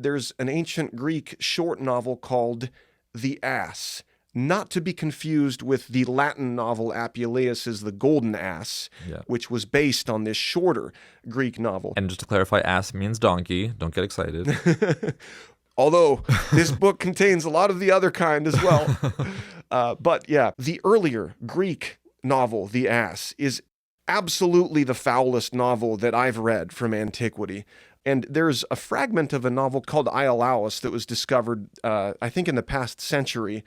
There's an ancient Greek short novel called The Ass, not to be confused with the Latin novel Apuleius' The Golden Ass, which was based on this shorter Greek novel. And just to clarify, ass means donkey. Don't get excited. Although this book contains a lot of the other kind as well. But yeah, the earlier Greek novel, The Ass, is absolutely the foulest novel that I've read from antiquity. And there's a fragment of a novel called Iolaus that was discovered, I think, in the past century.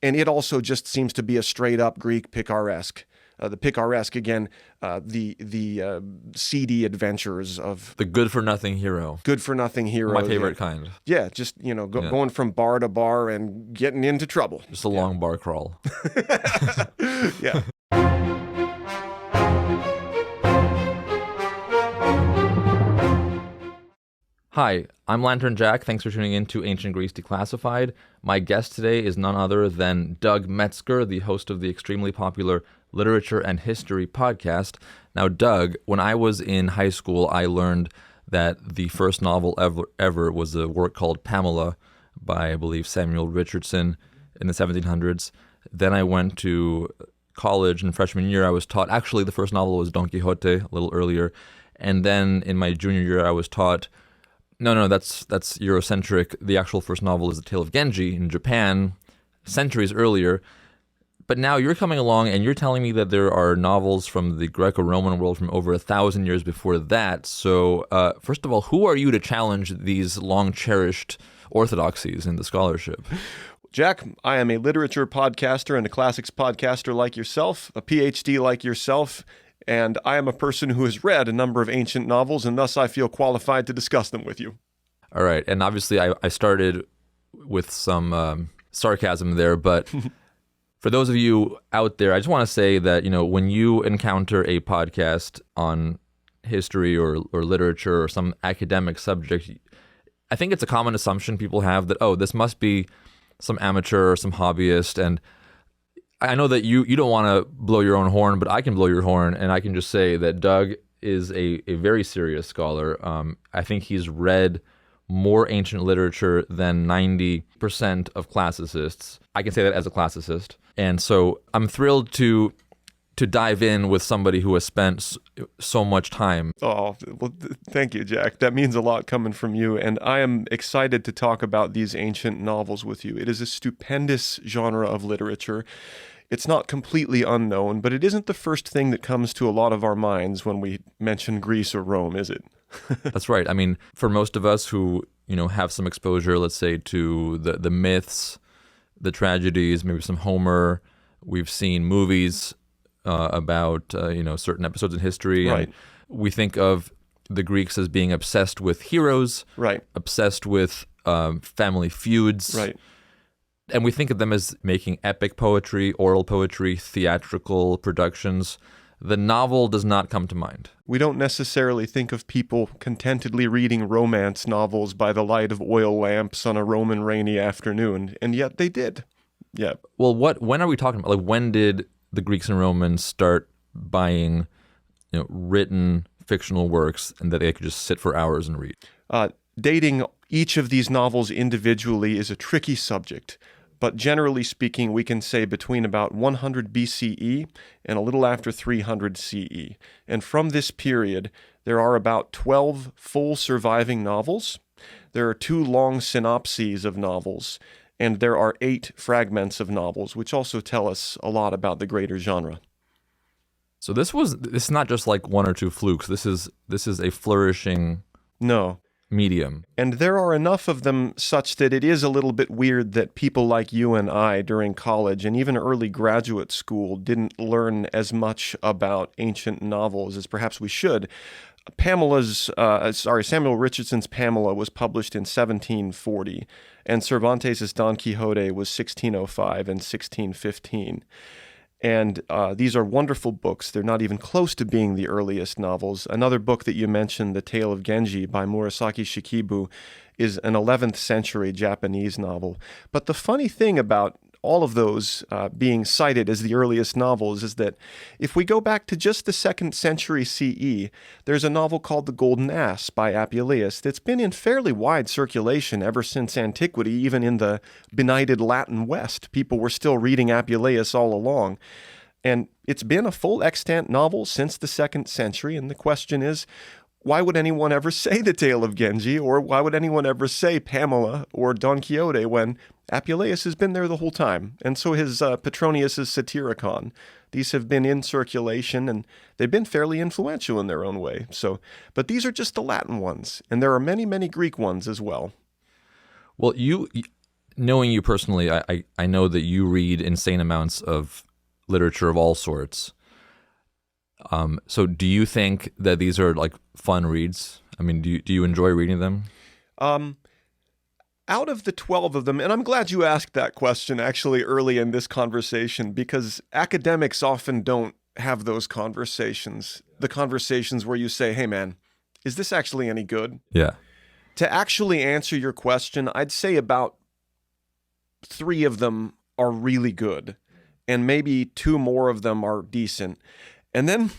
And it also just seems to be a straight-up Greek picaresque. The picaresque, again, the seedy adventures of... The good-for-nothing hero. Good-for-nothing hero. My favorite kind. Yeah, just, going from bar to bar and getting into trouble. Just a long bar crawl. Yeah. Hi, I'm Lantern Jack. Thanks for tuning in to Ancient Greece Declassified. My guest today is none other than Doug Metzger, the host of the extremely popular Literature and History podcast. Now, Doug, when I was in high school, I learned that the first novel ever was a work called Pamela by, I believe, Samuel Richardson in the 1700s. Then I went to college, and freshman year I was taught, actually the first novel was Don Quixote, a little earlier. And then in my junior year I was taught, no, that's Eurocentric. The actual first novel is The Tale of Genji in Japan, centuries earlier. But now you're coming along and you're telling me that there are novels from the Greco-Roman world from over 1,000 years before that. So first of all, who are you to challenge these long-cherished orthodoxies in the scholarship? Jack, I am a literature podcaster and a classics podcaster like yourself, a PhD like yourself, and I am a person who has read a number of ancient novels, and thus I feel qualified to discuss them with you. All right, and obviously I started with some sarcasm there, but for those of you out there, I just want to say that, when you encounter a podcast on history or literature or some academic subject, I think it's a common assumption people have that, this must be some amateur or some hobbyist, and I know that you don't want to blow your own horn, but I can blow your horn, and I can just say that Doug is a very serious scholar. I think he's read more ancient literature than 90% of classicists. I can say that as a classicist. And so I'm thrilled to dive in with somebody who has spent so much time. Oh, well, thank you, Jack. That means a lot coming from you, and I am excited to talk about these ancient novels with you. It is a stupendous genre of literature. It's not completely unknown, but it isn't the first thing that comes to a lot of our minds when we mention Greece or Rome, is it? That's right. I mean, for most of us who, have some exposure, let's say, to the myths, the tragedies, maybe some Homer, we've seen movies about certain episodes in history, right. And we think of the Greeks as being obsessed with heroes, right? Obsessed with family feuds, right? And we think of them as making epic poetry, oral poetry, theatrical productions. The novel does not come to mind. We don't necessarily think of people contentedly reading romance novels by the light of oil lamps on a Roman rainy afternoon, and yet they did. Yeah. Well, when are we talking about? Like, when did the Greeks and Romans start buying, written fictional works and that they could just sit for hours and read? Dating each of these novels individually is a tricky subject, but generally speaking, we can say between about 100 BCE and a little after 300 CE. And from this period, there are about 12 full surviving novels. There are 2 long synopses of novels, and there are 8 fragments of novels, which also tell us a lot about the greater genre. So this is not just like 1 or 2 flukes. This is a flourishing medium. And there are enough of them such that it is a little bit weird that people like you and I during college and even early graduate school didn't learn as much about ancient novels as perhaps we should. Samuel Richardson's Pamela was published in 1740, and Cervantes' Don Quixote was 1605 and 1615. And these are wonderful books. They're not even close to being the earliest novels. Another book that you mentioned, The Tale of Genji by Murasaki Shikibu, is an 11th century Japanese novel. But the funny thing about all of those being cited as the earliest novels is that if we go back to just the 2nd century CE, there's a novel called The Golden Ass by Apuleius that's been in fairly wide circulation ever since antiquity, even in the benighted Latin West. People were still reading Apuleius all along. And it's been a full extant novel since the 2nd century, and the question is, why would anyone ever say The Tale of Genji, or why would anyone ever say Pamela or Don Quixote when Apuleius has been there the whole time? And so his Petronius's Satyricon. These have been in circulation, and they've been fairly influential in their own way. But these are just the Latin ones, and there are many, many Greek ones as well. Well, knowing you personally, I know that you read insane amounts of literature of all sorts. So do you think that these are like fun reads? I mean, do you enjoy reading them? Out of the 12 of them, and I'm glad you asked that question actually early in this conversation, because academics often don't have those conversations. The conversations where you say, hey man, is this actually any good? Yeah. To actually answer your question, I'd say about 3 of them are really good, and maybe 2 more of them are decent. And then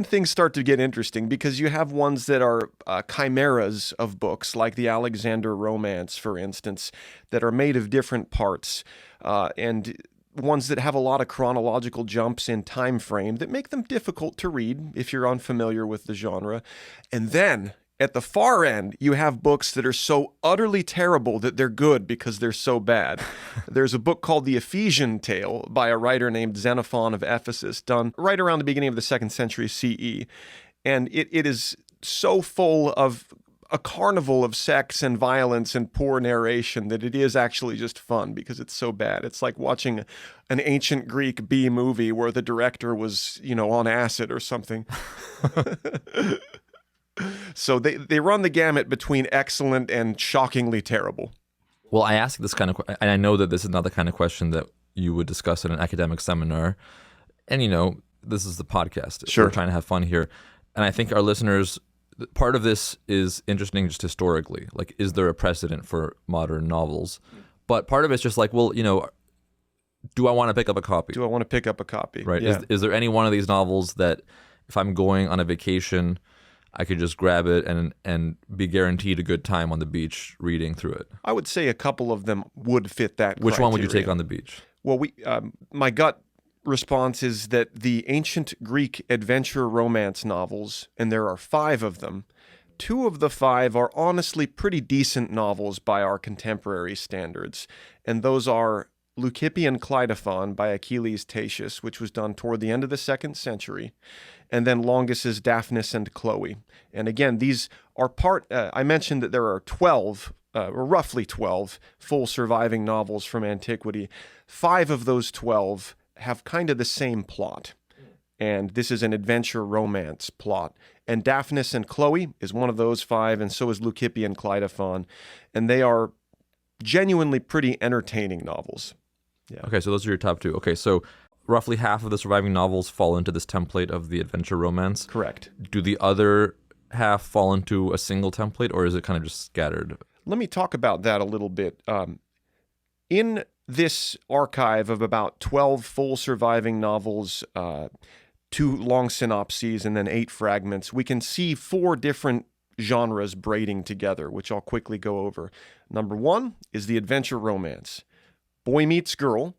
things start to get interesting, because you have ones that are chimeras of books, like the Alexander Romance, for instance, that are made of different parts, and ones that have a lot of chronological jumps in time frame that make them difficult to read if you're unfamiliar with the genre. And then at the far end, you have books that are so utterly terrible that they're good because they're so bad. There's a book called The Ephesian Tale by a writer named Xenophon of Ephesus, done right around the beginning of the 2nd century CE. And it is so full of a carnival of sex and violence and poor narration that it is actually just fun because it's so bad. It's like watching an ancient Greek B movie where the director was, on acid or something. So they run the gamut between excellent and shockingly terrible. Well, I ask this kind of, and I know that this is not the kind of question that you would discuss at an academic seminar. And this is the podcast. Sure. We're trying to have fun here. And I think our listeners, part of this is interesting just historically. Like, is there a precedent for modern novels? But part of it's just like, well, do I want to pick up a copy? Do I want to pick up a copy? Right. Yeah. Is there any one of these novels that if I'm going on a vacation, I could just grab it and be guaranteed a good time on the beach reading through it? I would say a couple of them would fit that Which criteria. one would you take on the beach? Well, my gut response is that the ancient Greek adventure romance novels, and there are 5 of them, 2 of the 5 are honestly pretty decent novels by our contemporary standards, and those are Leucippe and Clitophon by Achilles Tatius, which was done toward the end of the 2nd century, and then Longus's Daphnis and Chloe. And again, these are I mentioned that there are 12, or roughly 12, full surviving novels from antiquity. 5 of those 12 have kind of the same plot. And this is an adventure romance plot. And Daphnis and Chloe is one of those 5, and so is Leucippe and Clitophon. And they are genuinely pretty entertaining novels. Yeah. Okay, so those are your top 2. Okay, so roughly half of the surviving novels fall into this template of the adventure romance. Correct. Do the other half fall into a single template, or is it kind of just scattered? Let me talk about that a little bit. In this archive of about 12 full surviving novels, 2 long synopses, and then 8 fragments, we can see 4 different genres braiding together, which I'll quickly go over. Number 1 is the adventure romance. Boy meets girl.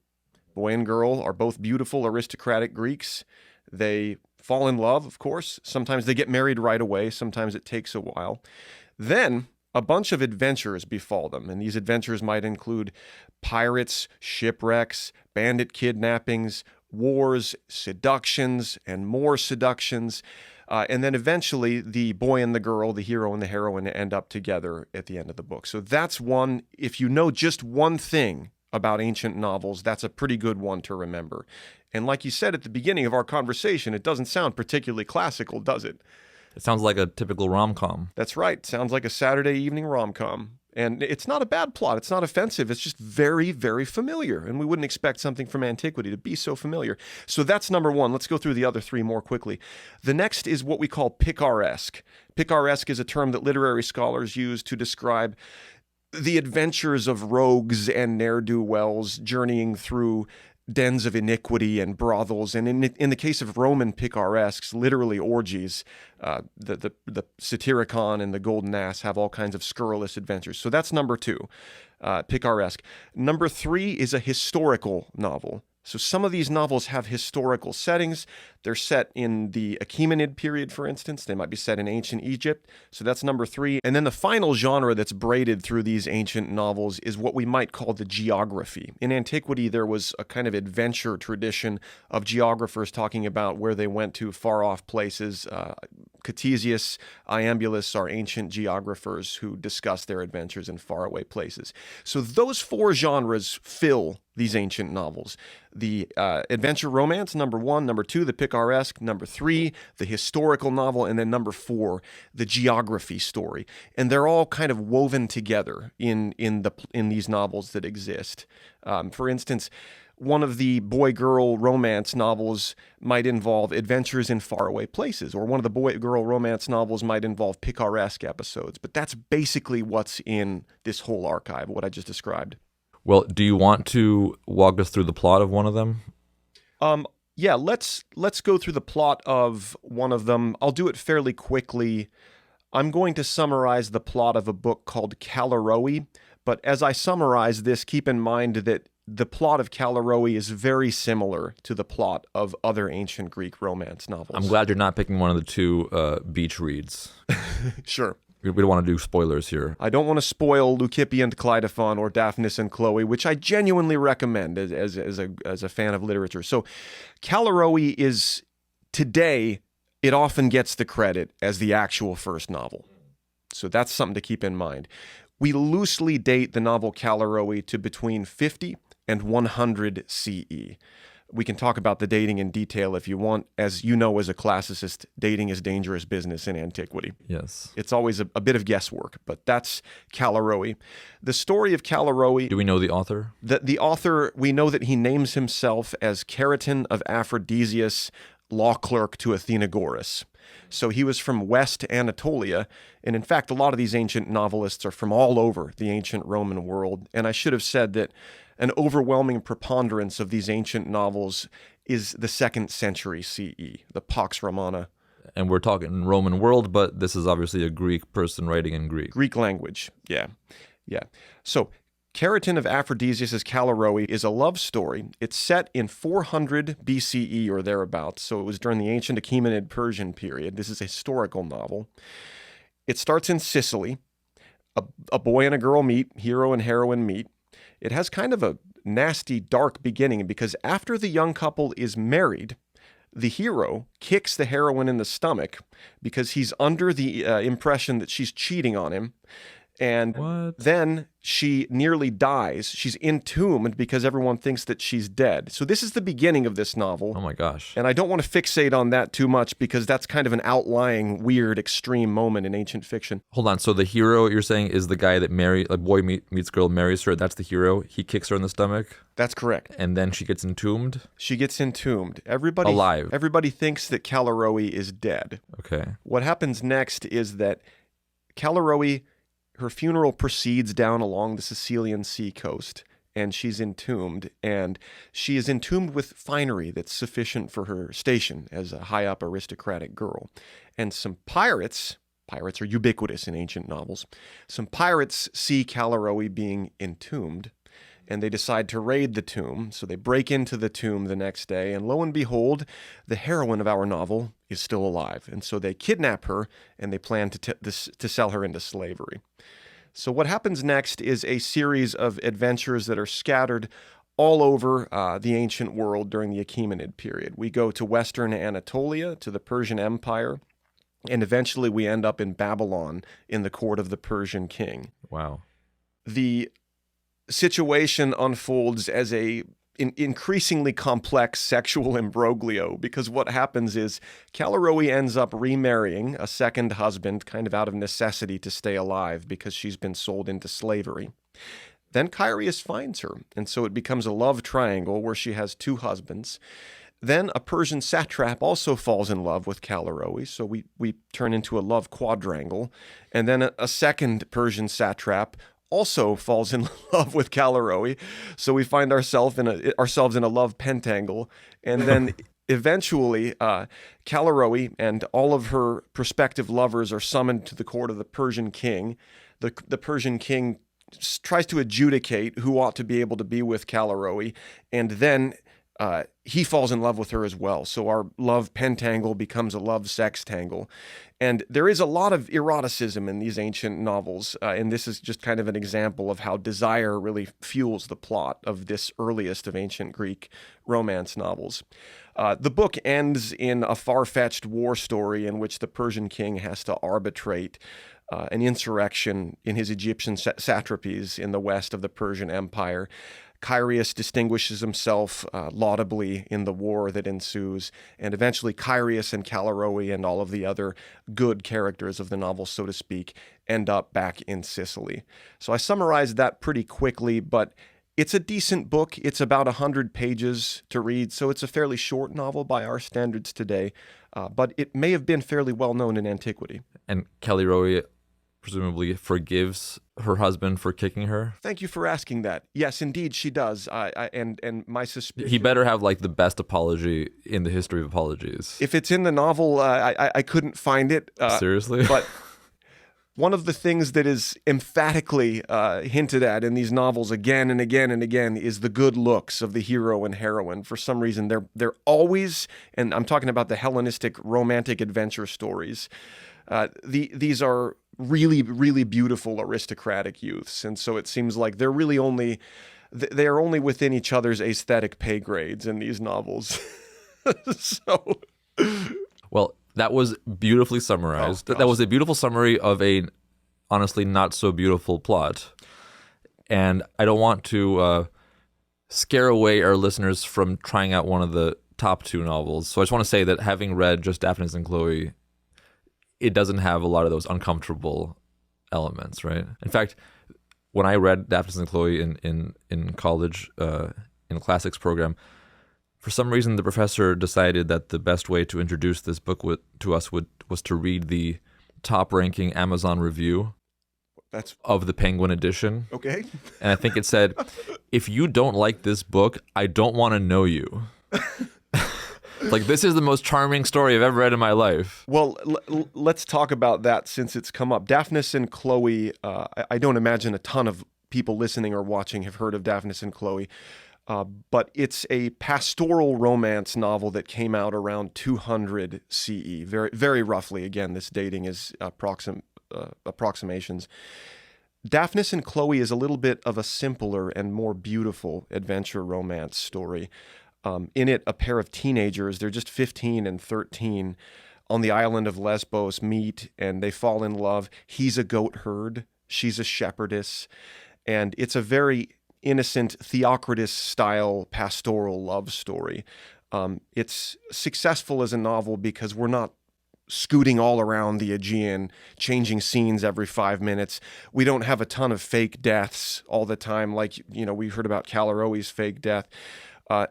Boy and girl are both beautiful aristocratic Greeks. They fall in love, of course. Sometimes they get married right away. Sometimes it takes a while. Then a bunch of adventures befall them, and these adventures might include pirates, shipwrecks, bandit kidnappings, wars, seductions, and more seductions. And then eventually the boy and the girl, the hero and the heroine, end up together at the end of the book. So that's one, if you know just one thing about ancient novels, that's a pretty good one to remember. And like you said at the beginning of our conversation, it doesn't sound particularly classical, does it? It sounds like a typical rom-com. That's right. Sounds like a Saturday evening rom-com. And it's not a bad plot. It's not offensive. It's just very, very familiar. And we wouldn't expect something from antiquity to be so familiar. So that's number 1. Let's go through the other 3 more quickly. The next is what we call picaresque. Picaresque is a term that literary scholars use to describe the adventures of rogues and ne'er-do-wells journeying through dens of iniquity and brothels, and in the case of Roman picaresques, literally orgies. The Satyricon and the Golden Ass have all kinds of scurrilous adventures. So that's number 2, picaresque. Number 3 is a historical novel. So some of these novels have historical settings. They're set in the Achaemenid period, for instance. They might be set in ancient Egypt. So that's number 3. And then the final genre that's braided through these ancient novels is what we might call the geography. In antiquity, there was a kind of adventure tradition of geographers talking about where they went to far-off places. Ctesias, Iambulus are ancient geographers who discuss their adventures in faraway places. So those 4 genres fill these ancient novels. The adventure romance, number 1. Number 2, the picaresque. Number 3, the historical novel. And then number 4, the geography story. And they're all kind of woven together in these novels that exist. For instance, one of the boy-girl romance novels might involve adventures in faraway places, or one of the boy-girl romance novels might involve picaresque episodes. But that's basically what's in this whole archive, what I just described. Well, do you want to walk us through the plot of one of them? Yeah, let's go through the plot of one of them. I'll do it fairly quickly. I'm going to summarize the plot of a book called Callirhoe, but as I summarize this, keep in mind that the plot of Callirhoe is very similar to the plot of other ancient Greek romance novels. I'm glad you're not picking one of the 2 beach reads. Sure. We don't want to do spoilers here. I don't want to spoil Leucippe and Clitophon or Daphnis and Chloe, which I genuinely recommend as a fan of literature. So Callirhoe is, today, it often gets the credit as the actual first novel. So that's something to keep in mind. We loosely date the novel Callirhoe to between 50 and 100 CE. We can talk about the dating in detail if you want. As you know, as a classicist, dating is dangerous business in antiquity. Yes. It's always a bit of guesswork, but that's Callirhoe. The story of Callirhoe... Do we know the author? The author, we know that he names himself as Chariton of Aphrodisias, law clerk to Aethiopica. So he was from West Anatolia, and in fact, a lot of these ancient novelists are from all over the ancient Roman world. And I should have said that an overwhelming preponderance of these ancient novels is the 2nd century CE, the Pax Romana. And we're talking Roman world, but this is obviously a Greek person writing in Greek. Greek language, yeah. So Chariton of Aphrodisias' Callirhoe is a love story. It's set in 400 BCE or thereabouts, so it was during the ancient Achaemenid Persian period. This is a historical novel. It starts in Sicily. A boy and a girl meet, hero and heroine meet. It has kind of a nasty, dark beginning because after the young couple is married, the hero kicks the heroine in the stomach because he's under the impression that she's cheating on him. And then she nearly dies. She's entombed because everyone thinks that she's dead. So this is the beginning of this novel. Oh my gosh. And I don't want to fixate on that too much because that's kind of an outlying, weird, extreme moment in ancient fiction. Hold on. So the hero you're saying is the guy that boy meets girl, marries her. That's the hero. He kicks her in the stomach. That's correct. And then she gets entombed? She gets entombed. Everybody alive. Everybody thinks that Callirhoe is dead. Okay. What happens next is that Callirhoe... her funeral proceeds down along the Sicilian seacoast, and she's entombed, and she is entombed with finery that's sufficient for her station as a high-up aristocratic girl. And some pirates are ubiquitous in ancient novels, some pirates see Callirhoe being entombed, and they decide to raid the tomb. So they break into the tomb the next day, and lo and behold, the heroine of our novel is still alive. And so they kidnap her, and they plan to sell her into slavery. So what happens next is a series of adventures that are scattered all over the ancient world during the Achaemenid period. We go to Western Anatolia, to the Persian Empire, and eventually we end up in Babylon in the court of the Persian king. Wow. The situation unfolds as a increasingly complex sexual imbroglio, because what happens is Callirhoe ends up remarrying a second husband kind of out of necessity to stay alive because she's been sold into slavery. Then Chariton finds her, and so it becomes a love triangle where she has 2 husbands. Then a Persian satrap also falls in love with Callirhoe, so we turn into a love quadrangle. And then a second Persian satrap also falls in love with Callirhoe. So we find ourselves in a love pentangle. And then eventually, Callirhoe and all of her prospective lovers are summoned to the court of the Persian king. The Persian king tries to adjudicate who ought to be able to be with Callirhoe, and then he falls in love with her as well. So our love pentangle becomes a love sextangle. And there is a lot of eroticism in these ancient novels, and this is just kind of an example of how desire really fuels the plot of this earliest of ancient Greek romance novels. The book ends in a far-fetched war story in which the Persian king has to arbitrate an insurrection in his Egyptian satrapies in the west of the Persian Empire. Chariton distinguishes himself laudably in the war that ensues, and eventually Chariton and Callirhoe and all of the other good characters of the novel, so to speak, end up back in Sicily. So I summarized that pretty quickly, but it's a decent book. It's about 100 pages to read, so it's a fairly short novel by our standards today, but it may have been fairly well known in antiquity. And Callirhoe presumably forgives her husband for kicking her. Thank you for asking that. Yes, indeed, she does. And my suspicion... He better have like the best apology in the history of apologies. If it's in the novel, I couldn't find it. Seriously? But one of the things that is emphatically hinted at in these novels again and again and again is the good looks of the hero and heroine. For some reason, they're always, and I'm talking about the Hellenistic romantic adventure stories, these are really, really beautiful aristocratic youths. And so it seems like they're really only within each other's aesthetic pay grades in these novels. So... Well, that was beautifully summarized. Oh, that was a beautiful summary of a, honestly, not so beautiful plot. And I don't want to scare away our listeners from trying out one of the top two novels. So I just want to say that having read just Daphnis and Chloe, it doesn't have a lot of those uncomfortable elements, right? In fact, when I read Daphnis and Chloe in college, in a classics program, for some reason the professor decided that the best way to introduce this book to us was to read the top-ranking Amazon review of the Penguin edition. Okay. And I think it said, if you don't like this book, I don't want to know you. Like, this is the most charming story I've ever read in my life. Well, let's talk about that since it's come up. Daphnis and Chloe, I don't imagine a ton of people listening or watching have heard of Daphnis and Chloe, but it's a pastoral romance novel that came out around 200 CE, very, very roughly. Again, this dating is approximations. Daphnis and Chloe is a little bit of a simpler and more beautiful adventure romance story. In it, a pair of teenagers, they're just 15 and 13, on the island of Lesbos meet and they fall in love. He's a goat herd, she's a shepherdess, and it's a very innocent Theocritus-style pastoral love story. It's successful as a novel because we're not scooting all around the Aegean, changing scenes every 5 minutes. We don't have a ton of fake deaths all the time, like, we heard about Callirhoe's fake death.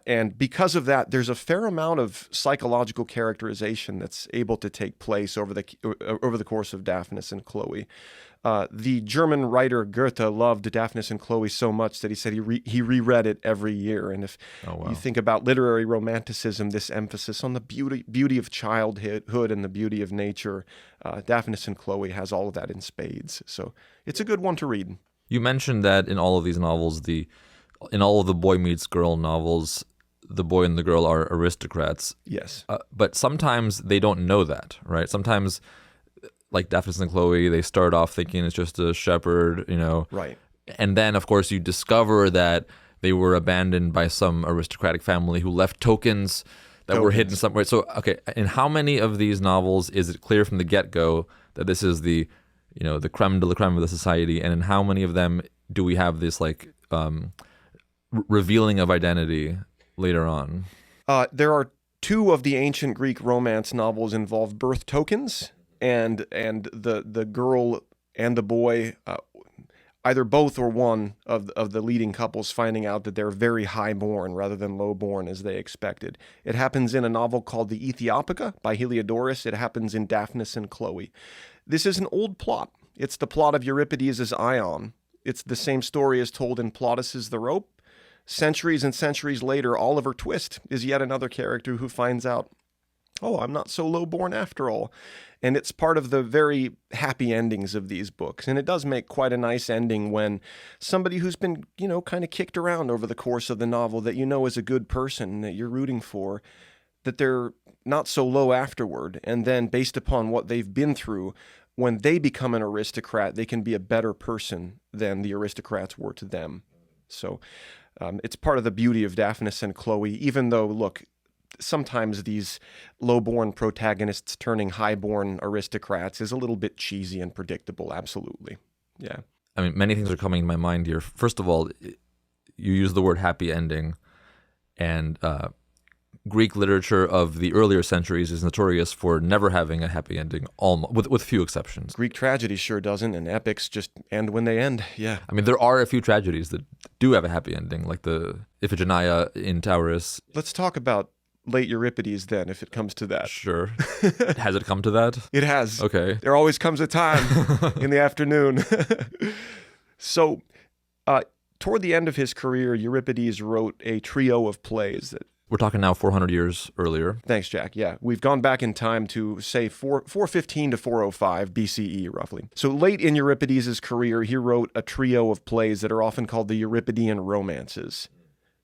And because of that, there's a fair amount of psychological characterization that's able to take place over the course of Daphnis and Chloe. The German writer Goethe loved Daphnis and Chloe so much that he said he reread it every year. And if you think about literary romanticism, this emphasis on the beauty of childhood and the beauty of nature, Daphnis and Chloe has all of that in spades. So it's a good one to read. You mentioned that in all of these novels, in all of the boy meets girl novels, the boy and the girl are aristocrats. Yes. But sometimes they don't know that, right? Sometimes, like Daphnis and Chloe, they start off thinking it's just a shepherd, Right. And then, of course, you discover that they were abandoned by some aristocratic family who left tokens that were hidden somewhere. So, okay, in how many of these novels is it clear from the get-go that this is the creme de la creme of the society? And in how many of them do we have this, revealing of identity later on? There are two of the ancient Greek romance novels involve birth tokens, and the girl and the boy, either both or one of the leading couples, finding out that they're very high-born rather than low-born as they expected. It happens in a novel called the Aethiopica by Heliodorus. It happens in Daphnis and Chloe. This is an old plot. It's the plot of Euripides' Ion, It's the same story as told in Plautus's The Rope. Centuries and centuries later, Oliver Twist is yet another character who finds out, oh, I'm not so low-born after all. And it's part of the very happy endings of these books. And it does make quite a nice ending when somebody who's been, kind of kicked around over the course of the novel that is a good person that you're rooting for, that they're not so low afterward. And then based upon what they've been through, when they become an aristocrat, they can be a better person than the aristocrats were to them. So it's part of the beauty of Daphnis and Chloe, even though, look, sometimes these low-born protagonists turning high-born aristocrats is a little bit cheesy and predictable, absolutely. Yeah. I mean, many things are coming to my mind here. First of all, you use the word happy ending, and Greek literature of the earlier centuries is notorious for never having a happy ending, with few exceptions. Greek tragedy sure doesn't, and epics just end when they end, yeah. I mean, there are a few tragedies that do have a happy ending, like the Iphigenia in Taurus. Let's talk about late Euripides then, if it comes to that. Sure. Has it come to that? It has. Okay. There always comes a time in the afternoon. So, toward the end of his career, Euripides wrote a trio of plays that... We're talking now 400 years earlier. Thanks, Jack. Yeah, we've gone back in time to, say, 415 to 405 BCE, roughly. So late in Euripides' career, he wrote a trio of plays that are often called the Euripidean Romances.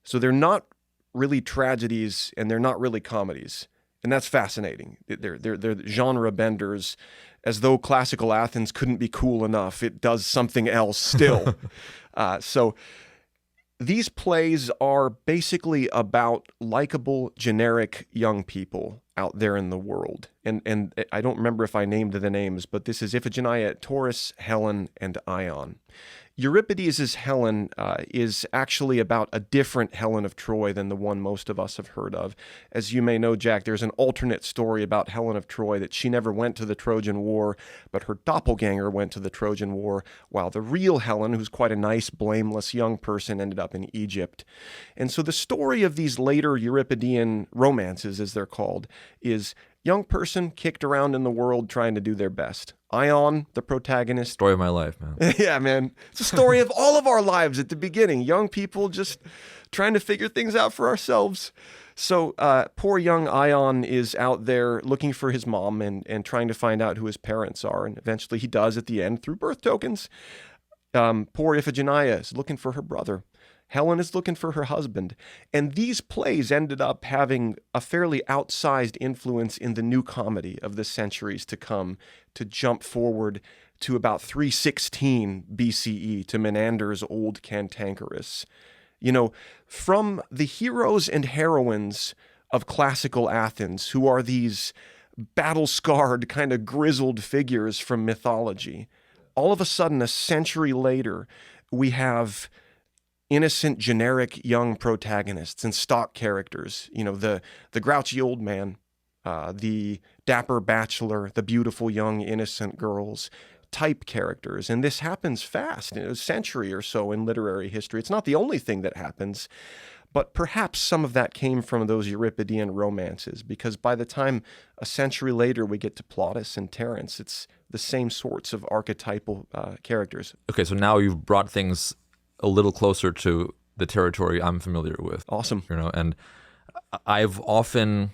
So they're not really tragedies, and they're not really comedies. And that's fascinating. They're genre benders. As though classical Athens couldn't be cool enough, it does something else still. So these plays are basically about likable, generic young people out there in the world. And I don't remember if I named the names, but this is Iphigenia, Taurus, Helen, and Ion. Euripides' Helen is actually about a different Helen of Troy than the one most of us have heard of. As you may know, Jack, there's an alternate story about Helen of Troy that she never went to the Trojan War, but her doppelganger went to the Trojan War, while the real Helen, who's quite a nice, blameless young person, ended up in Egypt. And so the story of these later Euripidean romances, as they're called, is young person kicked around in the world trying to do their best. Ion, the protagonist. Story of my life, man. Yeah, man. It's a story of all of our lives at the beginning. Young people just trying to figure things out for ourselves. So poor young Ion is out there looking for his mom and trying to find out who his parents are. And eventually he does at the end through birth tokens. Poor Iphigenia is looking for her brother. Helen is looking for her husband. And these plays ended up having a fairly outsized influence in the new comedy of the centuries to come, to jump forward to about 316 BCE, to Menander's Old Cantankerous. From the heroes and heroines of classical Athens, who are these battle-scarred, kind of grizzled figures from mythology, all of a sudden, a century later, we have innocent, generic young protagonists and stock characters. The grouchy old man, the dapper bachelor, the beautiful young innocent girls, type characters. And this happens fast, in a century or so in literary history. It's not the only thing that happens, but perhaps some of that came from those Euripidean romances, because by the time a century later we get to Plautus and Terence, it's the same sorts of archetypal characters. Okay, so now you've brought things a little closer to the territory I'm familiar with. Awesome. And I've often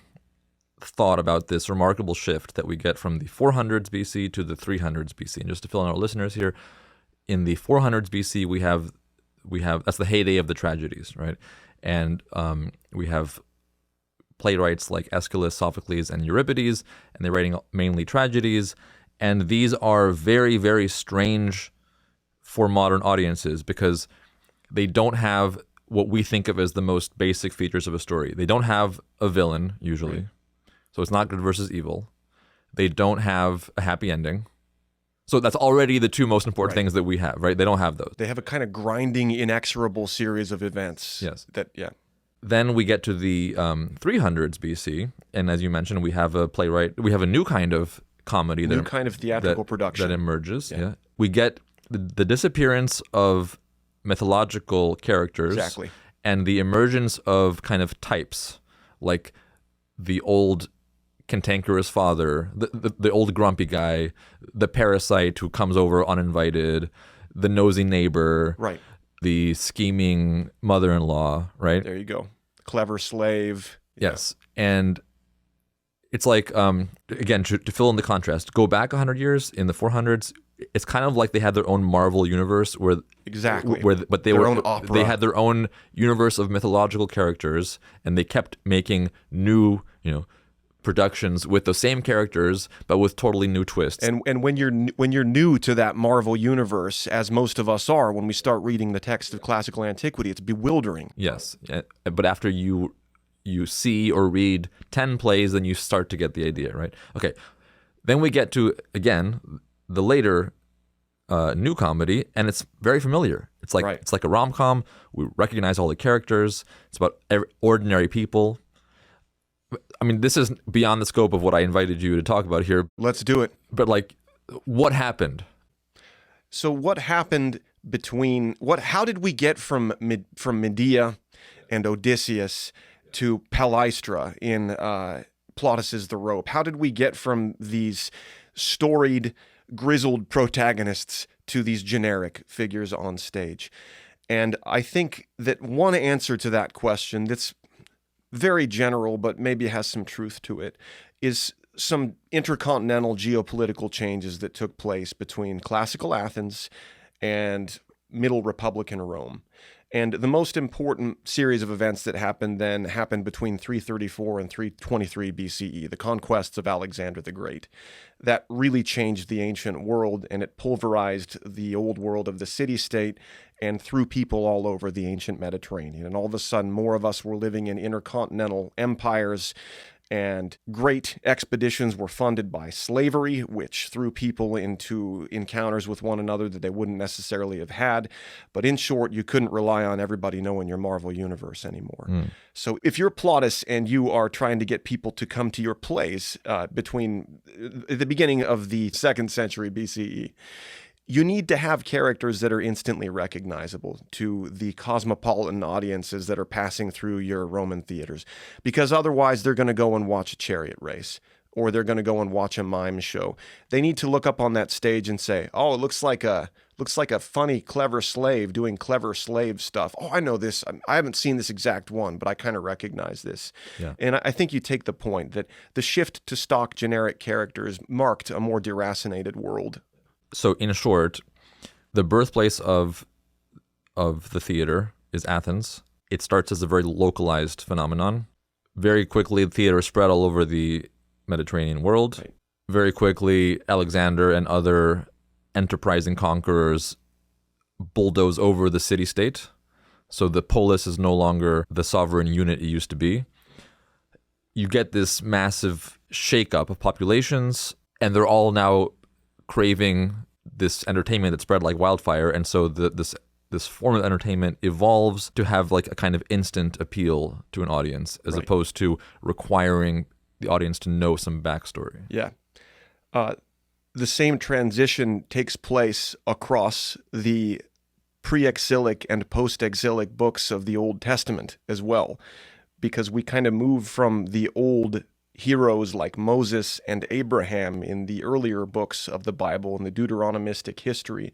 thought about this remarkable shift that we get from the 400s BC to the 300s BC. And just to fill in our listeners here, in the 400s BC, we have that's the heyday of the tragedies, right? And we have playwrights like Aeschylus, Sophocles, and Euripides, and they're writing mainly tragedies. And these are very, very strange for modern audiences because they don't have what we think of as the most basic features of a story. They don't have a villain, usually. Right. So it's not good versus evil. They don't have a happy ending. So that's already the two most important things that we have, right? They don't have those. They have a kind of grinding, inexorable series of events. Yes. Yeah. Then we get to the 300s BC, and as you mentioned, we have a playwright. We have a new kind of comedy. New kind of theatrical production. That emerges, yeah. We get the disappearance of mythological characters. Exactly. And the emergence of kind of types, like the old cantankerous father, the old grumpy guy, the parasite who comes over uninvited, the nosy neighbor, Right. the scheming mother-in-law, right? There you go. Clever slave. Yes. And it's like, again, to fill in the contrast, go back 100 years in the 400s, it's kind of like they had their own Marvel universe Exactly. but they Their own opera. they had their own universe of mythological characters, and they kept making new, productions with the same characters but with totally new twists. And when you're new to that Marvel universe, as most of us are, when we start reading the text of classical antiquity, it's bewildering. Yes. But after you see or read 10 plays, then you start to get the idea, right? Okay. Then we get to, again, the later new comedy, and it's very familiar. It's like Right. It's like a rom-com. We recognize all the characters. It's about ordinary people. I mean, this is beyond the scope of what I invited you to talk about here. Let's do it. But what happened? So what happened how did we get from Medea and Odysseus to Palestra in Plautus's The Rope? How did we get from these storied, grizzled protagonists to these generic figures on stage? And I think that one answer to that question that's very general, but maybe has some truth to it, is some intercontinental geopolitical changes that took place between classical Athens and Middle Republican Rome. And the most important series of events that happened between 334 and 323 BCE, the conquests of Alexander the Great. That really changed the ancient world, and it pulverized the old world of the city-state and threw people all over the ancient Mediterranean. And all of a sudden, more of us were living in intercontinental empires, and great expeditions were funded by slavery, which threw people into encounters with one another that they wouldn't necessarily have had. But in short, you couldn't rely on everybody knowing your Marvel universe anymore. So if you're Plautus and you are trying to get people to come to your plays between the beginning of the 2nd century BCE, you need to have characters that are instantly recognizable to the cosmopolitan audiences that are passing through your Roman theaters, because otherwise they're going to go and watch a chariot race, or they're going to go and watch a mime show. They need to look up on that stage and say, "Oh, it looks like a funny, clever slave doing clever slave stuff. Oh, I know this. I haven't seen this exact one, but I kind of recognize this." Yeah. And I think you take the point that the shift to stock generic characters marked a more deracinated world. So in short, the birthplace of the theater is Athens. It starts as a very localized phenomenon. Very quickly, the theater spread all over the Mediterranean world. Right. Very quickly, Alexander and other enterprising conquerors bulldoze over the city-state. So the polis is no longer the sovereign unit it used to be. You get this massive shakeup of populations, and they're all now craving this entertainment that spread like wildfire, and so this form of entertainment evolves to have like a kind of instant appeal to an audience, as Right. opposed to requiring the audience to know some backstory. Yeah. The same transition takes place across the pre-exilic and post-exilic books of the Old Testament as well, because we kind of move from the old heroes like Moses and Abraham in the earlier books of the Bible and the Deuteronomistic history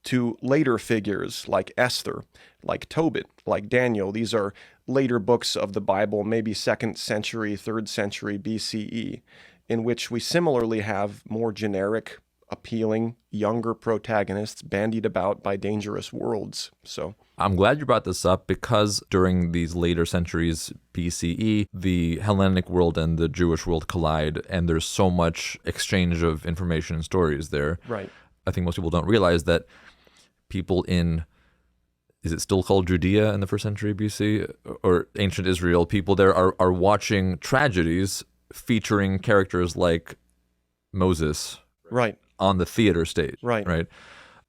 to later figures like Esther, like Tobit, like Daniel. These are later books of the Bible, maybe 2nd century, 3rd century BCE, in which we similarly have more generic, appealing, younger protagonists bandied about by dangerous worlds. So I'm glad you brought this up, because during these later centuries BCE, the Hellenic world and the Jewish world collide, and there's so much exchange of information and stories there. Right. I think most people don't realize that people in, is it still called Judea in the 1st century BC, or ancient Israel, people there are watching tragedies featuring characters like Moses Right. on the theater stage. Right.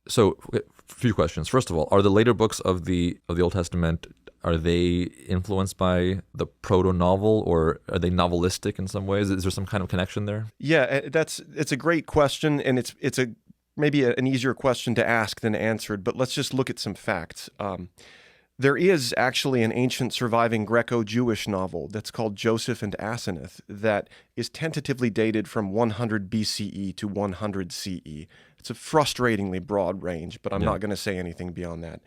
So, a few questions. First of all, are the later books of the Old Testament, are they influenced by the proto-novel, or are they novelistic in some ways? Is there some kind of connection there? Yeah, it's a great question, and it's maybe an easier question to ask than answered, but let's just look at some facts. There is actually an ancient surviving Greco-Jewish novel that's called Joseph and Asenath that is tentatively dated from 100 BCE to 100 CE. It's a frustratingly broad range, but I'm not going to say anything beyond that.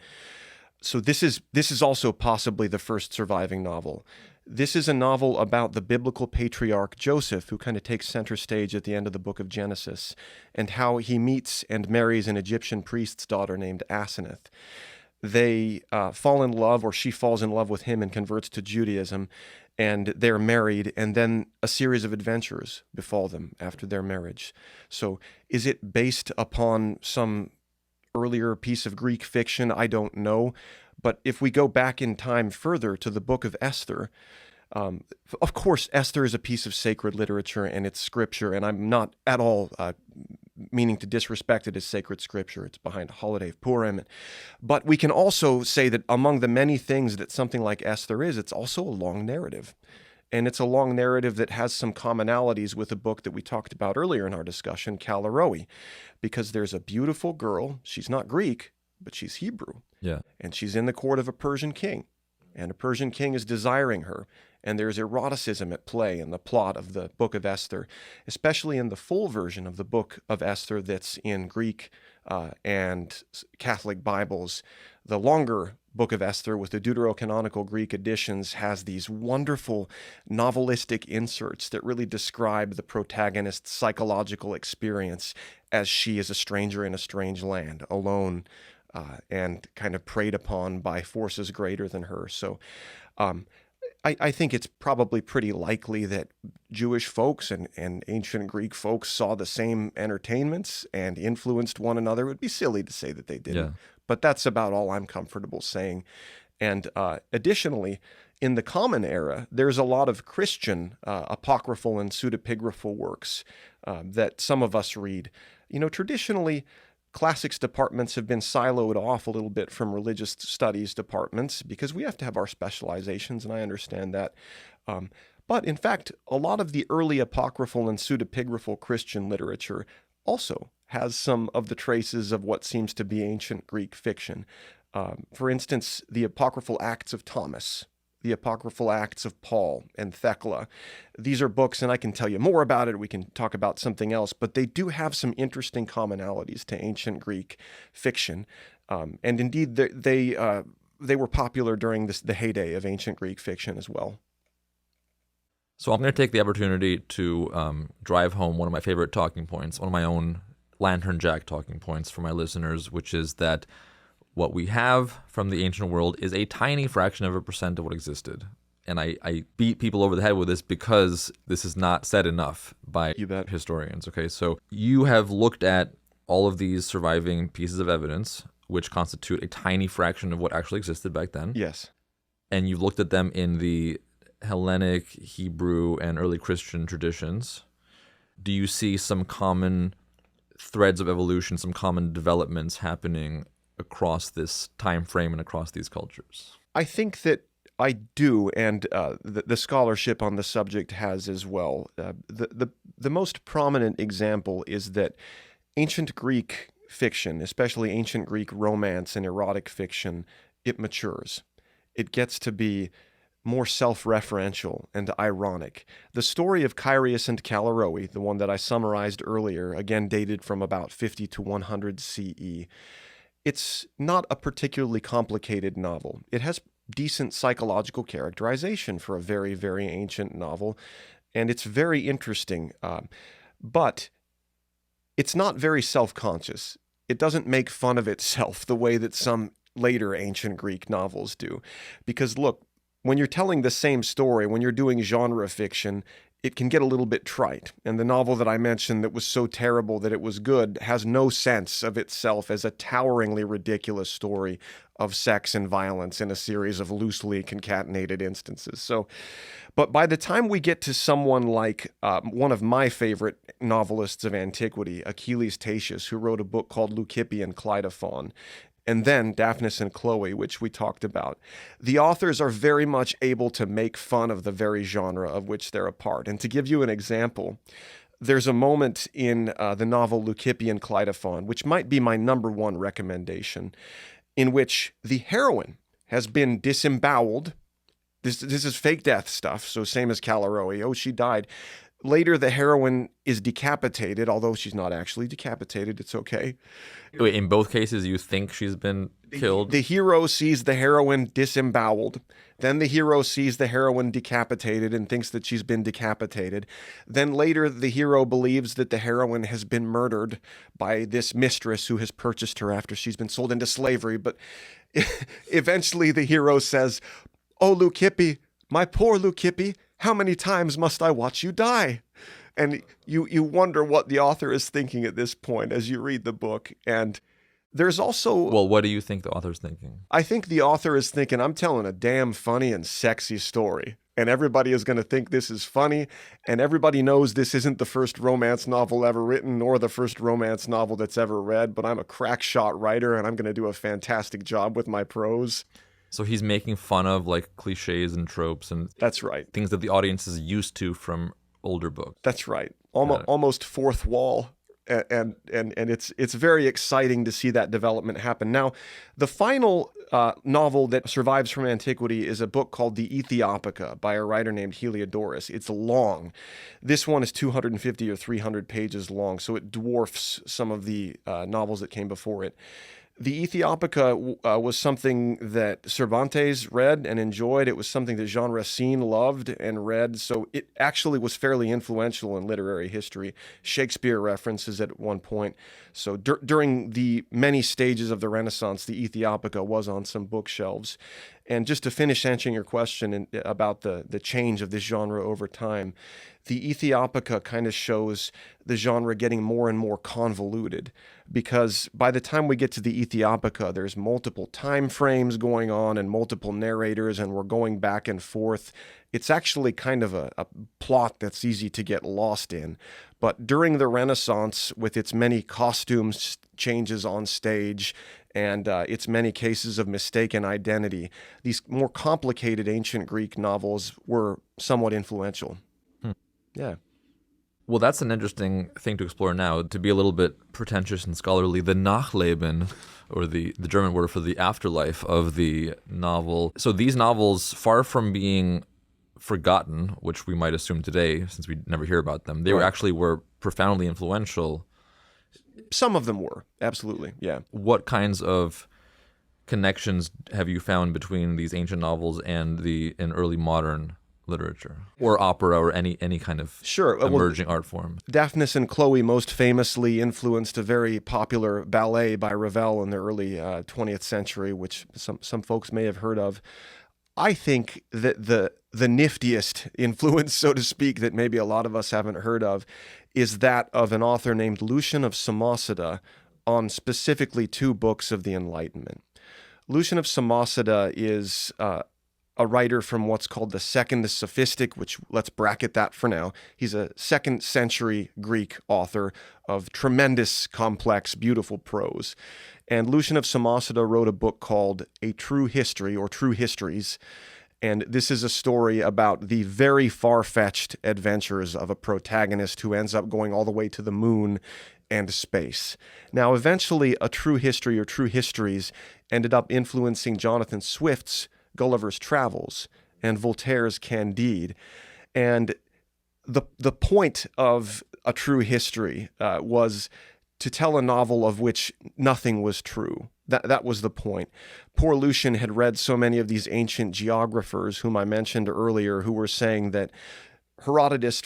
So this is also possibly the first surviving novel. This is a novel about the biblical patriarch Joseph, who kind of takes center stage at the end of the book of Genesis, and how he meets and marries an Egyptian priest's daughter named Asenath. They fall in love, or she falls in love with him and converts to Judaism, and they're married, and then a series of adventures befall them after their marriage. So is it based upon some earlier piece of Greek fiction? I don't know. But if we go back in time further to the Book of Esther, of course, Esther is a piece of sacred literature and it's scripture, and I'm not at all meaning to disrespect it as sacred scripture. It's behind a holiday of Purim. But we can also say that among the many things that something like Esther is, it's also a long narrative. And it's a long narrative that has some commonalities with a book that we talked about earlier in our discussion, Callirhoe, because there's a beautiful girl. She's not Greek, but she's Hebrew. Yeah. And she's in the court of a Persian king. And a Persian king is desiring her. And there's eroticism at play in the plot of the Book of Esther, especially in the full version of the Book of Esther that's in Greek and Catholic Bibles. The longer Book of Esther with the deuterocanonical Greek editions has these wonderful novelistic inserts that really describe the protagonist's psychological experience as she is a stranger in a strange land, alone, and kind of preyed upon by forces greater than her. So I think it's probably pretty likely that Jewish folks and ancient Greek folks saw the same entertainments and influenced one another. It would be silly to say that they didn't. Yeah. But that's about all I'm comfortable saying. And additionally, in the Common Era, there's a lot of Christian apocryphal and pseudepigraphal works that some of us read. You know, traditionally, classics departments have been siloed off a little bit from religious studies departments because we have to have our specializations, and I understand that. But in fact, a lot of the early apocryphal and pseudepigraphal Christian literature also has some of the traces of what seems to be ancient Greek fiction. For instance, the apocryphal Acts of Thomas, the apocryphal Acts of Paul and Thecla. These are books, and I can tell you more about it. We can talk about something else, but they do have some interesting commonalities to ancient Greek fiction. And indeed, they were popular during the heyday of ancient Greek fiction as well. So I'm going to take the opportunity to drive home one of my favorite talking points, one of my own Lantern Jack talking points for my listeners, which is that what we have from the ancient world is a tiny fraction of a percent of what existed. And I beat people over the head with this because this is not said enough by historians. Okay, so you have looked at all of these surviving pieces of evidence, which constitute a tiny fraction of what actually existed back then. Yes. And you've looked at them in the Hellenic, Hebrew, and early Christian traditions. Do you see some common threads of evolution, some common developments happening across this time frame and across these cultures? I think that I do, and the scholarship on the subject has as well. The most prominent example is that ancient Greek fiction, especially ancient Greek romance and erotic fiction, it matures. It gets to be more self-referential and ironic. The story of Cyrus and Callirhoe, the one that I summarized earlier, again dated from about 50 to 100 CE, it's not a particularly complicated novel. It has decent psychological characterization for a very, very ancient novel, and it's very interesting. But it's not very self-conscious. It doesn't make fun of itself the way that some later ancient Greek novels do. Because look, when you're telling the same story, when you're doing genre fiction, it can get a little bit trite. And the novel that I mentioned that was so terrible that it was good has no sense of itself as a toweringly ridiculous story of sex and violence in a series of loosely concatenated instances. So, but by the time we get to someone like one of my favorite novelists of antiquity, Achilles Tatius, who wrote a book called Leucippe and Clitophon, and then Daphnis and Chloe, which we talked about, the authors are very much able to make fun of the very genre of which they're a part. And to give you an example, there's a moment in the novel Leucippe and Clitophon, which might be my number one recommendation, in which the heroine has been disemboweled. This is fake death stuff, so same as Callirhoe. Oh, she died. Later, the heroine is decapitated, although she's not actually decapitated. It's okay. Wait, in both cases, you think she's been killed? The hero sees the heroine disemboweled. Then the hero sees the heroine decapitated and thinks that she's been decapitated. Then later, the hero believes that the heroine has been murdered by this mistress who has purchased her after she's been sold into slavery. But eventually, the hero says, "Oh, Leucippe, my poor Leucippe, how many times must I watch you die?" And you wonder what the author is thinking at this point as you read the book. And there's also... Well, what do you think the author's thinking? I think the author is thinking, I'm telling a damn funny and sexy story. And everybody is going to think this is funny. And everybody knows this isn't the first romance novel ever written, nor the first romance novel that's ever read. But I'm a crack shot writer, and I'm going to do a fantastic job with my prose. So he's making fun of like cliches and tropes and That's right. things that the audience is used to from older books. That's right. Almost fourth wall. And it's very exciting to see that development happen. Now, the final novel that survives from antiquity is a book called the Aethiopica by a writer named Heliodorus. It's long. This one is 250 or 300 pages long, so it dwarfs some of the novels that came before it. The Aethiopica was something that Cervantes read and enjoyed. It was something that Jean Racine loved and read, so it actually was fairly influential in literary history. Shakespeare references it at one point. So during the many stages of the Renaissance, the Aethiopica was on some bookshelves. And just to finish answering your question about the change of this genre over time, the Aethiopica kind of shows the genre getting more and more convoluted, because by the time we get to the Aethiopica, there's multiple time frames going on and multiple narrators, and we're going back and forth. It's actually kind of a plot that's easy to get lost in. But during the Renaissance, with its many costumes changes on stage and its many cases of mistaken identity, these more complicated ancient Greek novels were somewhat influential. Yeah. Well, that's an interesting thing to explore now. To be a little bit pretentious and scholarly, the Nachleben, or the German word for the afterlife of the novel. So these novels, far from being forgotten, which we might assume today since we never hear about them, they were profoundly influential. Some of them were, absolutely, yeah. What kinds of connections have you found between these ancient novels and early modern literature or opera or any kind of emerging art form? Daphnis and Chloe most famously influenced a very popular ballet by Ravel in the early 20th century, which some folks may have heard of. I think that the niftiest influence, so to speak, that maybe a lot of us haven't heard of is that of an author named Lucian of Samosata on specifically two books of the Enlightenment. Lucian of Samosata is a writer from what's called the Second Sophistic, which let's bracket that for now. He's a 2nd century Greek author of tremendous, complex, beautiful prose. And Lucian of Samosata wrote a book called A True History, or True Histories. And this is a story about the very far-fetched adventures of a protagonist who ends up going all the way to the moon and space. Now, eventually, A True History or True Histories ended up influencing Jonathan Swift's Gulliver's Travels and Voltaire's Candide. And the point of A True History was to tell a novel of which nothing was true. That was the point. Poor Lucian had read so many of these ancient geographers whom I mentioned earlier who were saying that Herodotus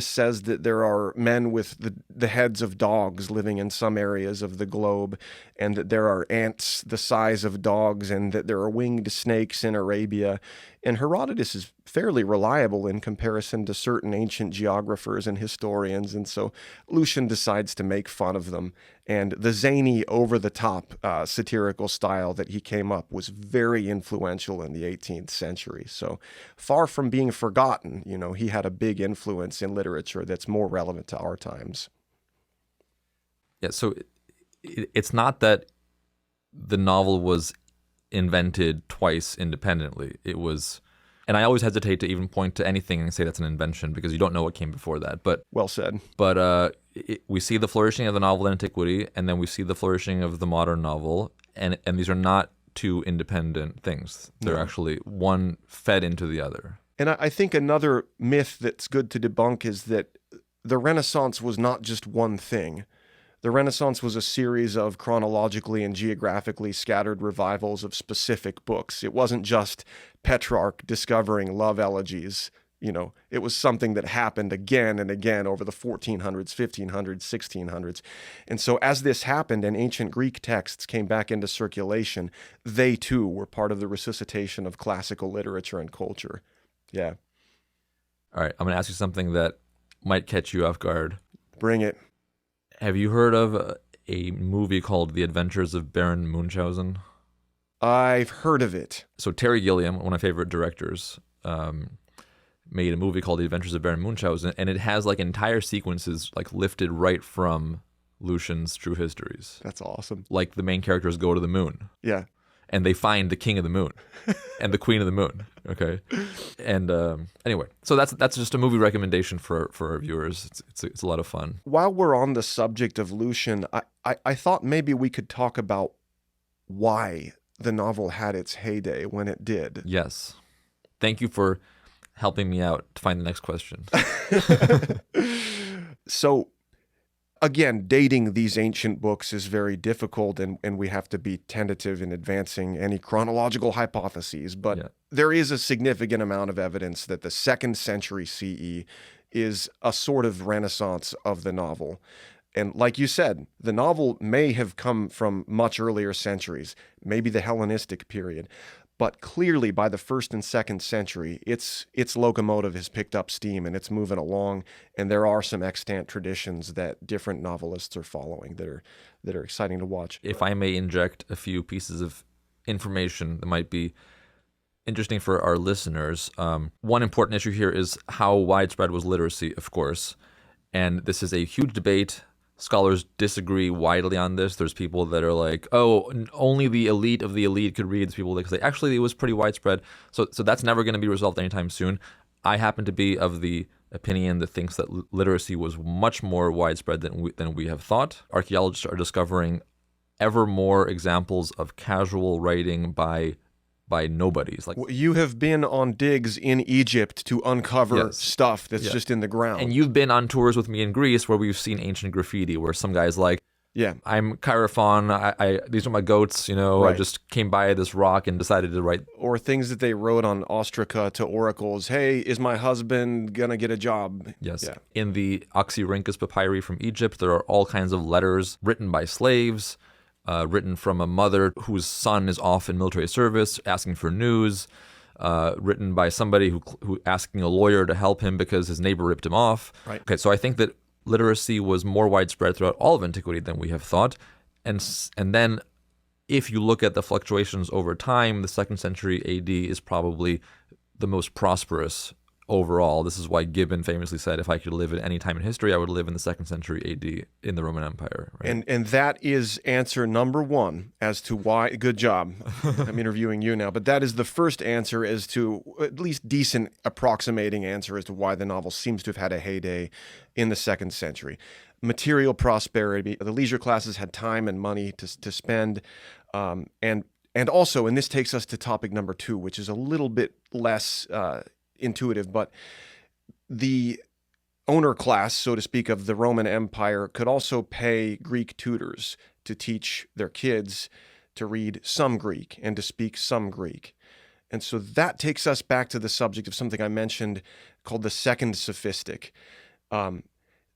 says that there are men with the heads of dogs living in some areas of the globe, and that there are ants the size of dogs, and that there are winged snakes in Arabia. And Herodotus is fairly reliable in comparison to certain ancient geographers and historians, and so Lucian decides to make fun of them. And the zany, over-the-top satirical style that he came up was very influential in the 18th century. So far from being forgotten, he had a big influence in literature that's more relevant to our times. Yeah, so it's not that the novel was invented twice independently. It was, and I always hesitate to even point to anything and say that's an invention because you don't know what came before that. But well said. But we see the flourishing of the novel in antiquity, and then we see the flourishing of the modern novel, and these are not two independent things. They're actually one fed into the other. And I think another myth that's good to debunk is that the Renaissance was not just one thing. The Renaissance was a series of chronologically and geographically scattered revivals of specific books. It wasn't just Petrarch discovering love elegies. It was something that happened again and again over the 1400s, 1500s, 1600s. And so as this happened and ancient Greek texts came back into circulation, they too were part of the resuscitation of classical literature and culture. Yeah. All right, I'm going to ask you something that might catch you off guard. Bring it. Have you heard of a movie called The Adventures of Baron Munchausen? I've heard of it. So Terry Gilliam, one of my favorite directors, made a movie called The Adventures of Baron Munchausen, and it has like entire sequences like lifted right from Lucian's True Histories. That's awesome. Like the main characters go to the moon. Yeah. And they find the king of the moon and the queen of the moon. Okay. And anyway, so that's just a movie recommendation for our viewers. It's a lot of fun. While we're on the subject of Lucian, I thought maybe we could talk about why the novel had its heyday when it did. Yes. Thank you for helping me out to find the next question. So, again, dating these ancient books is very difficult, and we have to be tentative in advancing any chronological hypotheses. But there is a significant amount of evidence that the 2nd century CE is a sort of renaissance of the novel. And like you said, the novel may have come from much earlier centuries, maybe the Hellenistic period. But clearly, by the 1st and 2nd century, its locomotive has picked up steam and it's moving along. And there are some extant traditions that different novelists are following that are exciting to watch. If I may inject a few pieces of information that might be interesting for our listeners, one important issue here is how widespread was literacy, of course. And this is a huge debate. Scholars disagree widely on this. There's people that are like, oh, only the elite of the elite could read. There's people that say, actually, it was pretty widespread. So that's never going to be resolved anytime soon. I happen to be of the opinion that thinks that literacy was much more widespread than we have thought. Archaeologists are discovering ever more examples of casual writing by nobodies. Like, you have been on digs in Egypt to uncover stuff that's just in the ground. And you've been on tours with me in Greece where we've seen ancient graffiti where some guy's like, I'm Chariton, these are my goats, I just came by this rock and decided to write. Or things that they wrote on ostraca to oracles. Hey, is my husband going to get a job? Yes. Yeah. In the Oxyrhynchus papyri from Egypt, there are all kinds of letters written by slaves, written from a mother whose son is off in military service, asking for news, written by somebody who asking a lawyer to help him because his neighbor ripped him off. Right. Okay, so I think that literacy was more widespread throughout all of antiquity than we have thought. And then if you look at the fluctuations over time, the 2nd century AD is probably the most prosperous overall. This is why Gibbon famously said, if I could live at any time in history, I would live in the 2nd century AD in the Roman Empire. Right? And that is answer number one as to why. Good job. I'm interviewing you now. But that is the first answer as to, at least decent approximating answer as to why the novel seems to have had a heyday in the 2nd century. Material prosperity. The leisure classes had time and money to spend. And also, and this takes us to topic number 2, which is a little bit less intuitive, but the owner class, so to speak, of the Roman Empire could also pay Greek tutors to teach their kids to read some Greek and to speak some Greek. And so that takes us back to the subject of something I mentioned called the Second Sophistic.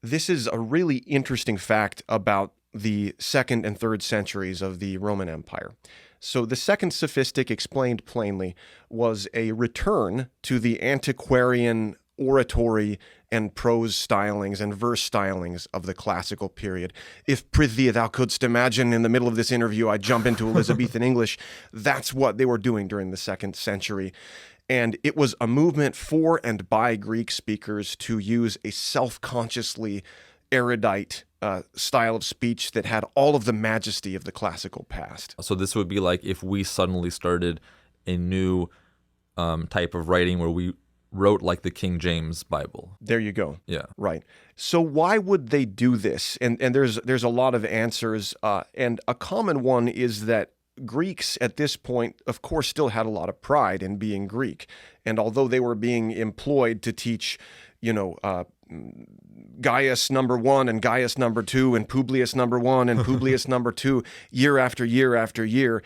This is a really interesting fact about the 2nd and 3rd centuries of the Roman Empire. So the Second Sophistic, explained plainly, was a return to the antiquarian oratory and prose stylings and verse stylings of the classical period. If prithee thou couldst imagine in the middle of this interview I jump into Elizabethan English, that's what they were doing during the 2nd century. And it was a movement for and by Greek speakers to use a self-consciously erudite style of speech that had all of the majesty of the classical past. So this would be like if we suddenly started a new type of writing where we wrote like the King James Bible. There you go. Yeah. Right. So why would they do this? And there's a lot of answers, and a common one is that Greeks at this point, of course, still had a lot of pride in being Greek. And although they were being employed to teach, Gaius number 1 and Gaius number 2 and Publius number 1 and Publius number 2 year after year after year,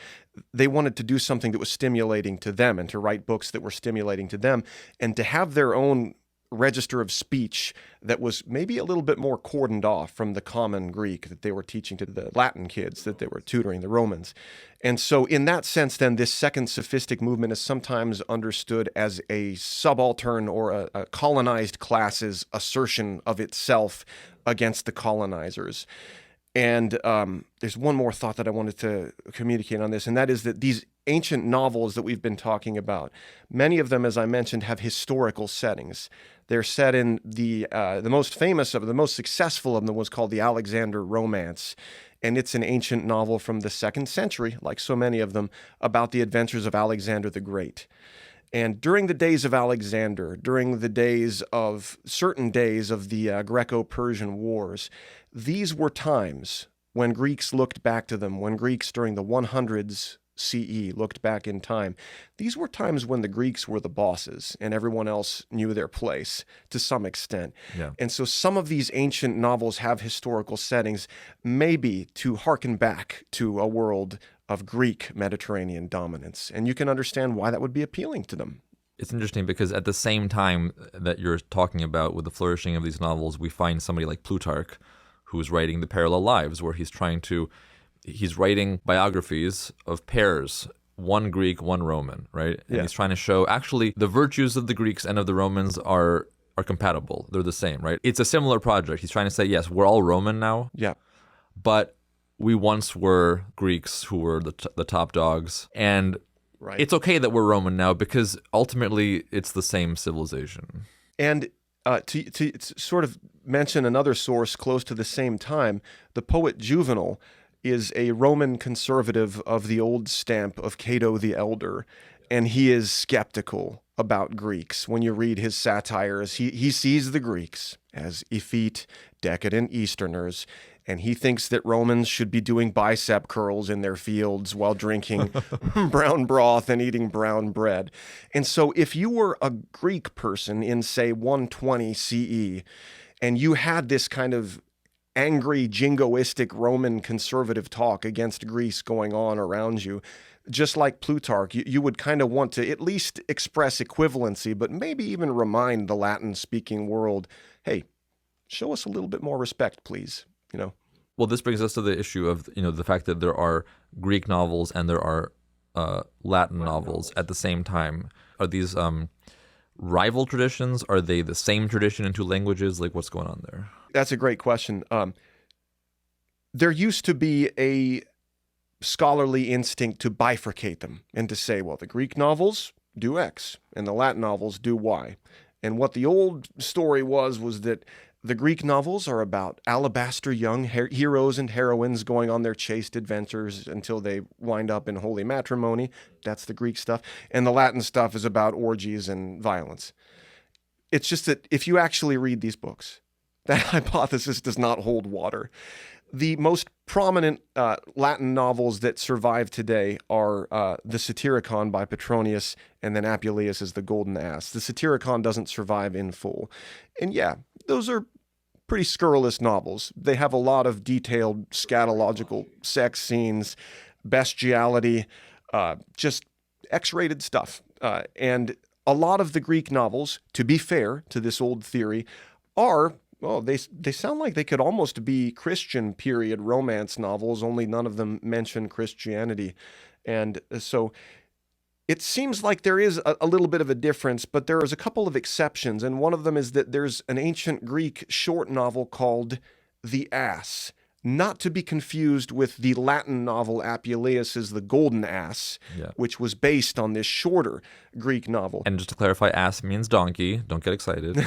they wanted to do something that was stimulating to them and to write books that were stimulating to them and to have their own register of speech that was maybe a little bit more cordoned off from the common Greek that they were teaching to the Latin kids that they were tutoring, the Romans. And so in that sense, then, this Second Sophistic movement is sometimes understood as a subaltern or a colonized class's assertion of itself against the colonizers. And there's one more thought that I wanted to communicate on this, and that is that these ancient novels that we've been talking about, many of them, as I mentioned, have historical settings. They're set in the most famous of them, the most successful of them was called the Alexander Romance. And it's an ancient novel from the 2nd century, like so many of them, about the adventures of Alexander the Great. And during the days of Alexander, during the days of certain days of the Greco-Persian Wars, these were times when Greeks looked back to them, when Greeks during the 100s CE looked back in time. These were times when the Greeks were the bosses and everyone else knew their place to some extent. Yeah. And so some of these ancient novels have historical settings, maybe to hearken back to a world of Greek Mediterranean dominance. And you can understand why that would be appealing to them. It's interesting because at the same time that you're talking about with the flourishing of these novels, we find somebody like Plutarch who's writing the parallel lives, where he's writing biographies of pairs, one Greek, one Roman, right? And he's trying to show actually the virtues of the Greeks and of the Romans are compatible. They're the same, right? It's a similar project. He's trying to say, yes, we're all Roman now. Yeah. But we once were Greeks who were the top dogs. And it's okay that we're Roman now because ultimately it's the same civilization. And to sort of mention another source close to the same time, the poet Juvenal is a Roman conservative of the old stamp of Cato the Elder, and he is skeptical about Greeks. When you read his satires, he sees the Greeks as effete, decadent Easterners, and he thinks that Romans should be doing bicep curls in their fields while drinking brown broth and eating brown bread. And so if you were a Greek person in, say, 120 CE, and you had this kind of angry, jingoistic Roman conservative talk against Greece going on around you, just like Plutarch, you would kind of want to at least express equivalency, but maybe even remind the Latin-speaking world, hey, show us a little bit more respect, please. Well, this brings us to the issue of the fact that there are Greek novels and there are Latin novels at the same time. Are these rival traditions? Are they the same tradition in two languages? Like, what's going on there? That's a great question. There used to be a scholarly instinct to bifurcate them and to say, well, the Greek novels do X and the Latin novels do Y. And what the old story was that the Greek novels are about alabaster young heroes and heroines going on their chaste adventures until they wind up in holy matrimony. That's the Greek stuff. And the Latin stuff is about orgies and violence. It's just that if you actually read these books, that hypothesis does not hold water. The most prominent Latin novels that survive today are the Satyricon by Petronius and then Apuleius' The Golden Ass. The Satyricon doesn't survive in full. And yeah, those are pretty scurrilous novels. They have a lot of detailed scatological sex scenes, bestiality, just X-rated stuff. And a lot of the Greek novels, to be fair to this old theory, are... well, they sound like they could almost be Christian period romance novels, only none of them mention Christianity. And so it seems like there is a little bit of a difference, but there is a couple of exceptions. And one of them is that there's an ancient Greek short novel called The Ass, not to be confused with the Latin novel Apuleius' The Golden Ass, which was based on this shorter Greek novel. And just to clarify, ass means donkey. Don't get excited.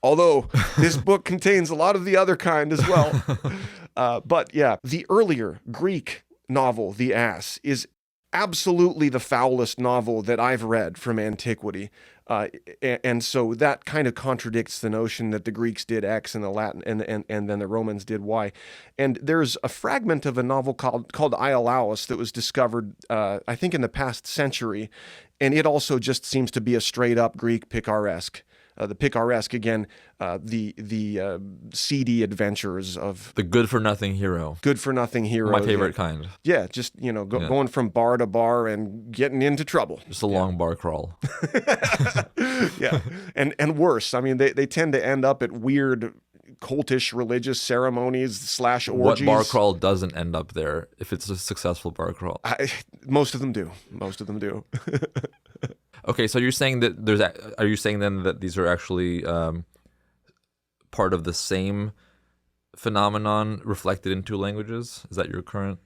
Although this book contains a lot of the other kind as well. But yeah, the earlier Greek novel, The Ass, is absolutely the foulest novel that I've read from antiquity. And so that kind of contradicts the notion that the Greeks did X and the Latin and then the Romans did Y. And there's a fragment of a novel called Iolaus that was discovered, I think, in the past century, and it also just seems to be a straight up Greek picaresque. The picaresque, again, the seedy adventures of The good-for-nothing hero. good-for-nothing hero. My favorite kind. Yeah, just, going from bar to bar and getting into trouble. Just a long bar crawl. Yeah, and worse. I mean, they tend to end up at weird cultish religious ceremonies / orgies. What bar crawl doesn't end up there if it's a successful bar crawl? Most of them do. Most of them do. Okay, so you're saying that are you saying then that these are actually part of the same phenomenon reflected in two languages? Is that your current?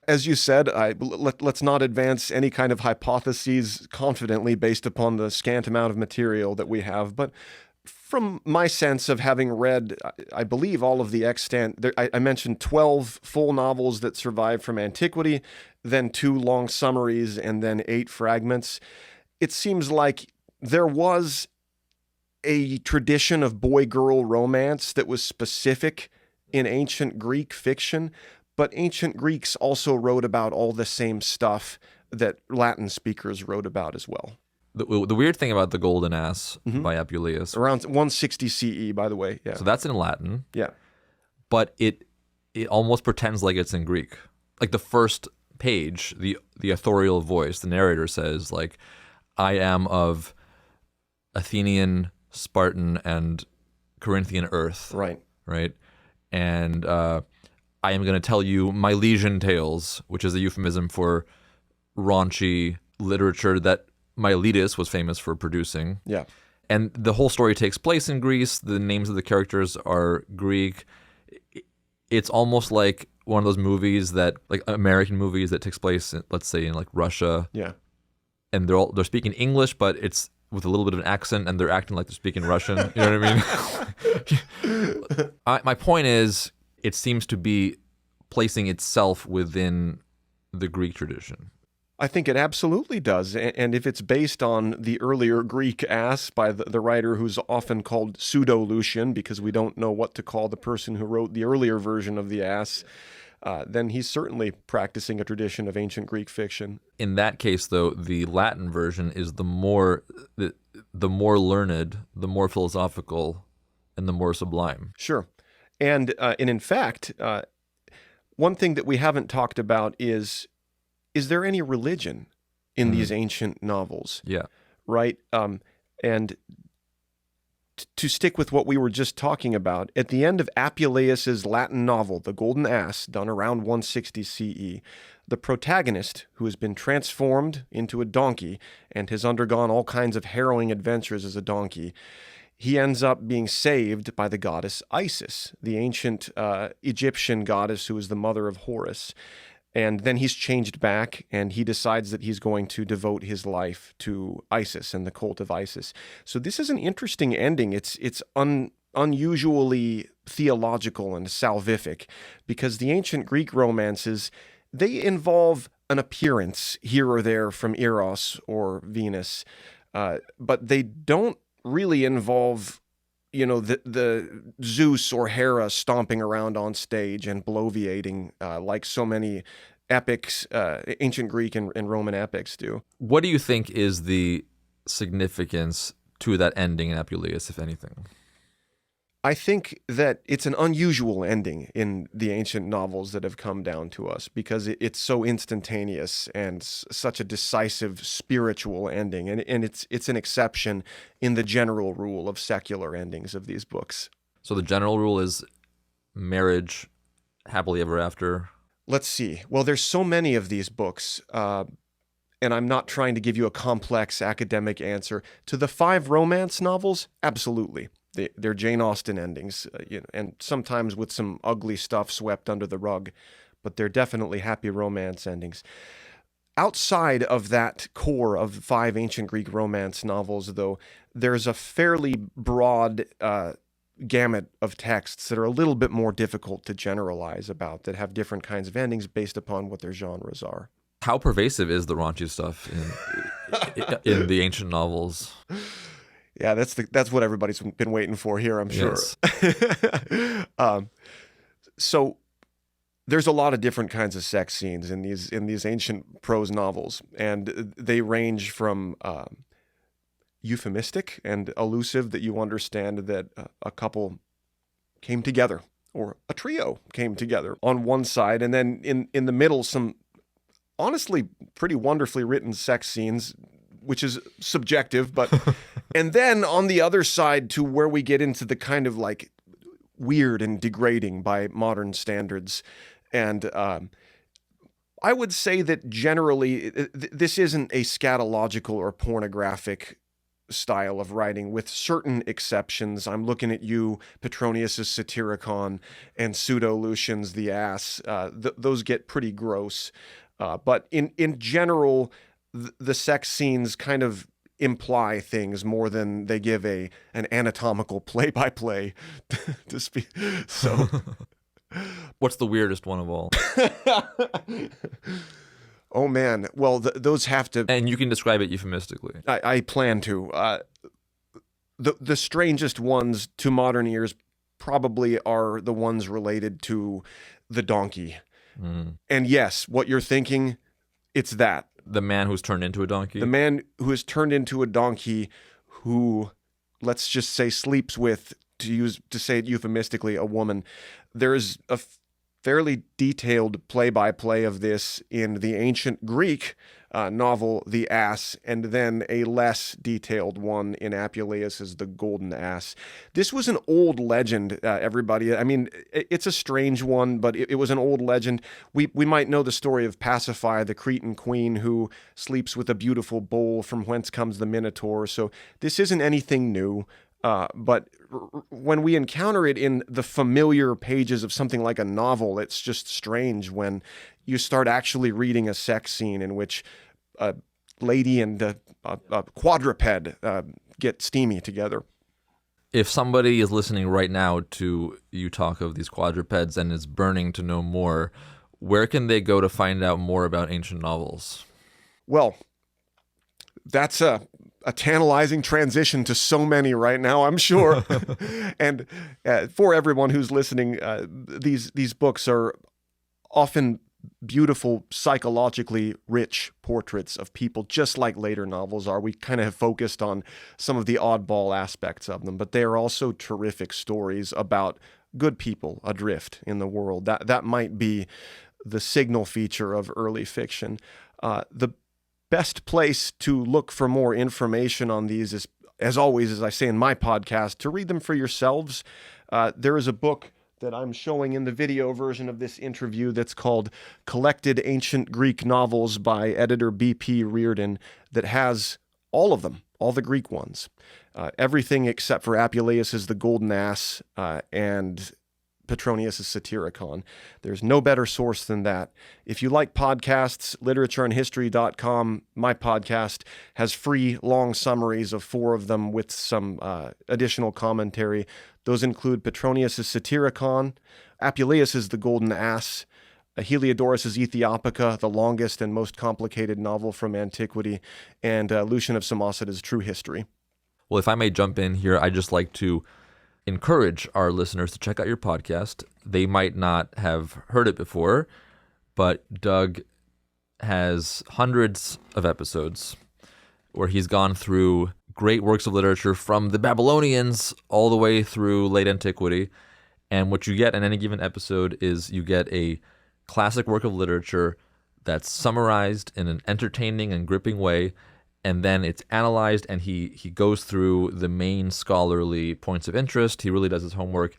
As you said, let's not advance any kind of hypotheses confidently based upon the scant amount of material that we have. But from my sense of having read, I believe, all of the extant, I mentioned 12 full novels that survived from antiquity, then 2 long summaries, and then 8 fragments. It seems like there was a tradition of boy-girl romance that was specific in ancient Greek fiction, but ancient Greeks also wrote about all the same stuff that Latin speakers wrote about as well. The weird thing about The Golden Ass by Apuleius. Around 160 CE, by the way. Yeah. So that's in Latin. Yeah. But it almost pretends like it's in Greek. Like the first page, the authorial voice, the narrator says, like, I am of Athenian, Spartan, and Corinthian earth. Right. Right? And I am going to tell you my Milesian tales, which is a euphemism for raunchy literature that Miletus was famous for producing. Yeah. And the whole story takes place in Greece. The names of the characters are Greek. It's almost like one of those movies that, like American movies that takes place, let's say, in like Russia. Yeah. And they're speaking English, but it's with a little bit of an accent, and they're acting like they're speaking Russian. You know what I mean? My point is, it seems to be placing itself within the Greek tradition. I think it absolutely does. And if it's based on the earlier Greek ass by the writer who's often called pseudo-Lucian, because we don't know what to call the person who wrote the earlier version of the ass, then he's certainly practicing a tradition of ancient Greek fiction. In that case, though, the Latin version is the more learned, the more philosophical, and the more sublime. Sure. And in fact, one thing that we haven't talked about is there any religion in these ancient novels? Yeah. Right? And to stick with what we were just talking about, at the end of Apuleius's Latin novel, The Golden Ass, done around 160 CE, the protagonist, who has been transformed into a donkey and has undergone all kinds of harrowing adventures as a donkey, he ends up being saved by the goddess Isis, the ancient Egyptian goddess who is the mother of Horus. And then he's changed back, and he decides that he's going to devote his life to Isis and the cult of Isis. So this is an interesting ending. It's unusually theological and salvific, because the ancient Greek romances, they involve an appearance here or there from Eros or Venus, but they don't really involve, the Zeus or Hera stomping around on stage and bloviating like so many epics, ancient Greek and Roman epics do. What do you think is the significance to that ending in Apuleius, if anything? I think that it's an unusual ending in the ancient novels that have come down to us, because it's so instantaneous and such a decisive spiritual ending. And it's an exception in the general rule of secular endings of these books. So the general rule is marriage, happily ever after. Let's see. Well, there's so many of these books, and I'm not trying to give you a complex academic answer. To the 5 romance novels, absolutely. They're Jane Austen endings, and sometimes with some ugly stuff swept under the rug, but they're definitely happy romance endings. Outside of that core of 5 ancient Greek romance novels, though, there's a fairly broad gamut of texts that are a little bit more difficult to generalize about, that have different kinds of endings based upon what their genres are. How pervasive is the raunchy stuff in the ancient novels? Yeah, that's what everybody's been waiting for here, I'm sure. Yes. So there's a lot of different kinds of sex scenes in these ancient prose novels, and they range from euphemistic and allusive, that you understand that a couple came together or a trio came together on one side, and then in the middle, some honestly pretty wonderfully written sex scenes, which is subjective, but and then on the other side to where we get into the kind of like weird and degrading by modern standards. And I would say that generally this isn't a scatological or pornographic style of writing, with certain exceptions. I'm looking at you, Petronius' Satyricon and Pseudo-Lucian's The Ass. Those get pretty gross. But in general, the sex scenes kind of imply things more than they give an anatomical play-by-play to speak. So, What's the weirdest one of all? oh man, well those have to. And you can describe it euphemistically. I plan to. The strangest ones to modern ears probably are the ones related to the donkey. And yes, what you're thinking, it's that. The man who's turned into a donkey? The man who is turned into a donkey who, let's just say, sleeps with, to say it euphemistically, a woman. There is a fairly detailed play-by-play of this in the ancient Greek novel, The Ass, and then a less detailed one in Apuleius' The Golden Ass. This was an old legend, everybody. I mean, it's a strange one, but it was an old legend. We might know the story of Pasiphae, the Cretan queen who sleeps with a beautiful bull from whence comes the Minotaur. So this isn't anything new. But when we encounter it in the familiar pages of something like a novel, it's just strange when you start actually reading a sex scene in which a lady and a quadruped get steamy together. If somebody is listening right now to you talk of these quadrupeds and is burning to know more, where can they go to find out more about ancient novels? Well, that's a tantalizing transition to so many right now, I'm sure. And for everyone who's listening, these books are often beautiful, psychologically rich portraits of people, just like later novels are. We kind of have focused on some of the oddball aspects of them, but they are also terrific stories about good people adrift in the world. That might be the signal feature of early fiction. The best place to look for more information on these is, as always, as I say in my podcast, to read them for yourselves. There is a book that I'm showing in the video version of this interview that's called Collected Ancient Greek Novels by editor B.P. Reardon, that has all of them, all the Greek ones. Everything except for Apuleius' The Golden Ass and Petronius' Satyricon. There's no better source than that. If you like podcasts, literatureandhistory.com, my podcast, has free long summaries of 4 of them with some additional commentary. Those include Petronius' Satyricon, Apuleius' The Golden Ass, Heliodorus' Aethiopica, the longest and most complicated novel from antiquity, and Lucian of Samosata's True History. Well, if I may jump in here, I'd just like to encourage our listeners to check out your podcast. They might not have heard it before, but Doug has hundreds of episodes where he's gone through great works of literature from the Babylonians all the way through late antiquity. And what you get in any given episode is you get a classic work of literature that's summarized in an entertaining and gripping way, and then it's analyzed, and he goes through the main scholarly points of interest. He really does his homework,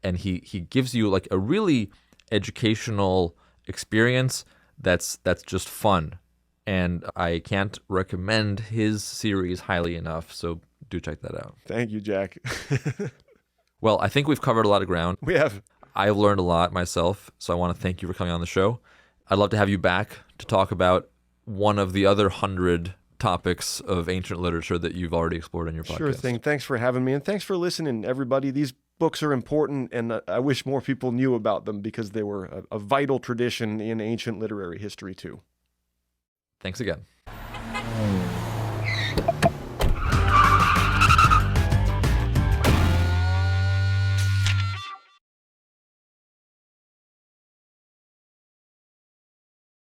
and he gives you like a really educational experience that's just fun. And I can't recommend his series highly enough, so do check that out. Thank you, Jack. Well, I think we've covered a lot of ground. We have. I've learned a lot myself, so I want to thank you for coming on the show. I'd love to have you back to talk about one of the other 100 topics of ancient literature that you've already explored in your podcast. Sure thing. Thanks for having me, and thanks for listening, everybody. These books are important, and I wish more people knew about them because they were a vital tradition in ancient literary history, too. Thanks again.